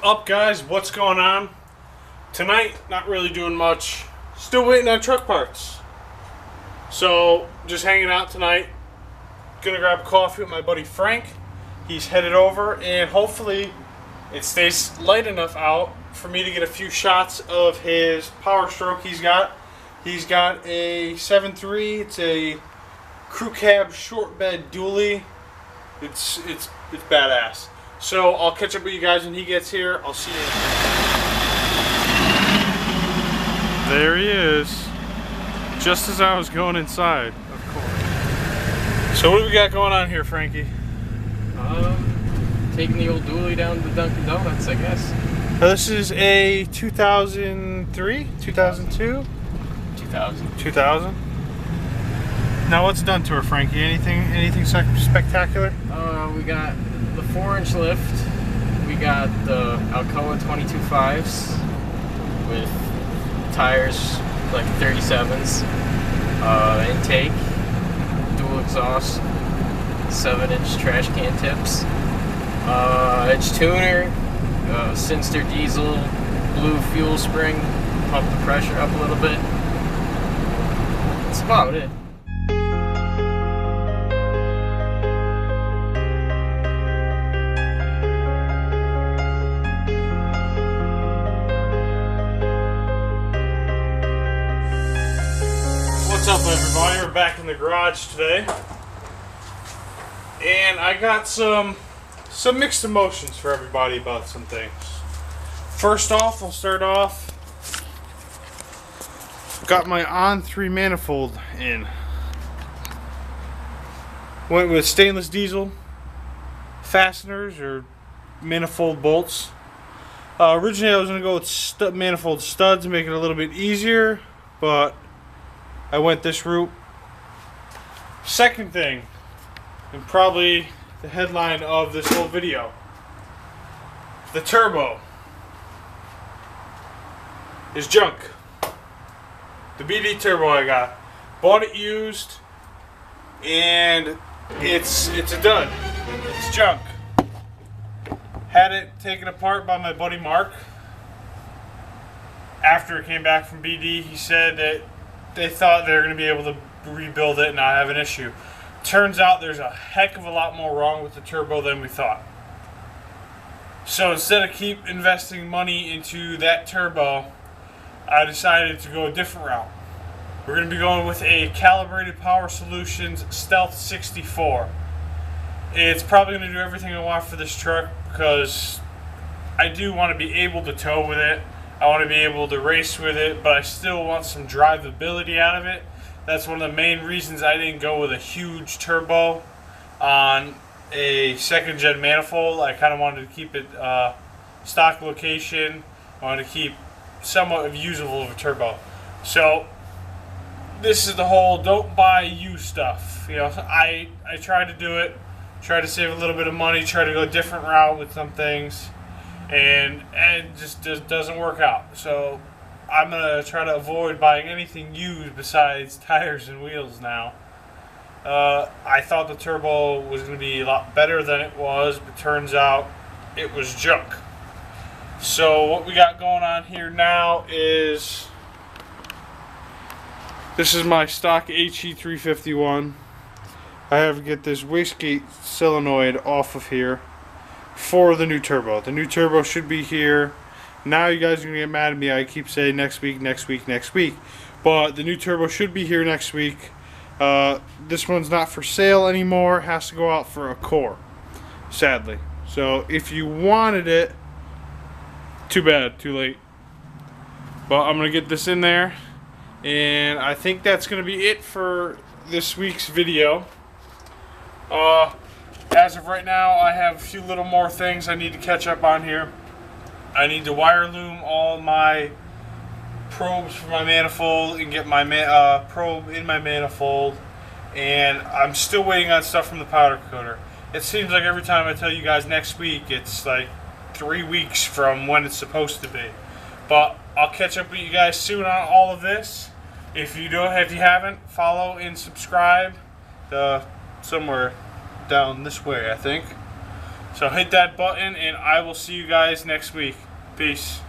up, guys? What's going on? Tonight, not really doing much. Still waiting on truck parts. So, just hanging out tonight. Gonna grab coffee with my buddy Frank. He's headed over, and hopefully it stays light enough out for me to get a few shots of his power stroke he's got. He's got a 7.3. It's a crew cab short bed dually. It's badass. So I'll catch up with you guys when he gets here. I'll see you. There he is. Just as I was going inside, of course. So what do we got going on here, Frankie? Taking the old dually down to Dunkin' Donuts, I guess. This is a 2003, 2002? 2000. Now what's done to her, Frankie? Anything spectacular? We got the 4-inch lift. We got the Alcoa 22.5s with tires like 37s. Intake, dual exhaust, 7-inch trash can tips. Edge tuner, Sinster diesel, blue fuel spring, pump the pressure up a little bit. That's about it. What's up, everybody? We're back in the garage today, and I got some mixed emotions for everybody about some things. First off, I'll start off. Got my on 3 manifold in. Went with stainless diesel fasteners or manifold bolts. Originally, I was going to go with manifold studs, make it a little bit easier, but I went this route. Second thing, and probably the headline of this whole video, the turbo is junk. The BD turbo I got, bought it used, and it's a dud. It's junk. Had it taken apart by my buddy Mark. After it came back from BD, he said that they thought they were going to be able to rebuild it and not have an issue. Turns out there's a heck of a lot more wrong with the turbo than we thought. So instead of keep investing money into that turbo, I decided to go a different route. We're going to be going with a Calibrated Power Solutions Stealth 64. It's probably going to do everything I want for this truck because I do want to be able to tow with it. I want to be able to race with it, but I still want some drivability out of it. That's one of the main reasons I didn't go with a huge turbo on a second-gen manifold. I kind of wanted to keep it stock location. I wanted to keep somewhat of usable of a turbo. So this is the whole don't buy used stuff. You know, I tried to do it, try to save a little bit of money, try to go a different route with some things. And it just doesn't work out. So I'm going to try to avoid buying anything used besides tires and wheels now. I thought the turbo was going to be a lot better than it was, but turns out it was junk. So what we got going on here now is, this is my stock HE351. I have to get this wastegate solenoid off of here for the new turbo. The new turbo should be here. Now you guys are going to get mad at me. I keep saying next week. But the new turbo should be here next week. This one's not for sale anymore. It has to go out for a core, sadly. So if you wanted it, too bad, too late. But I'm going to get this in there. And I think that's going to be it for this week's video. As of right now, I have a few little more things I need to catch up on here. I need to wire loom all my probes for my manifold and get my probe in my manifold. And I'm still waiting on stuff from the powder coater. It seems like every time I tell you guys next week, it's like 3 weeks from when it's supposed to be. But I'll catch up with you guys soon on all of this. If you haven't, follow and subscribe somewhere down this way, I think. So hit that button, and I will see you guys next week. Peace.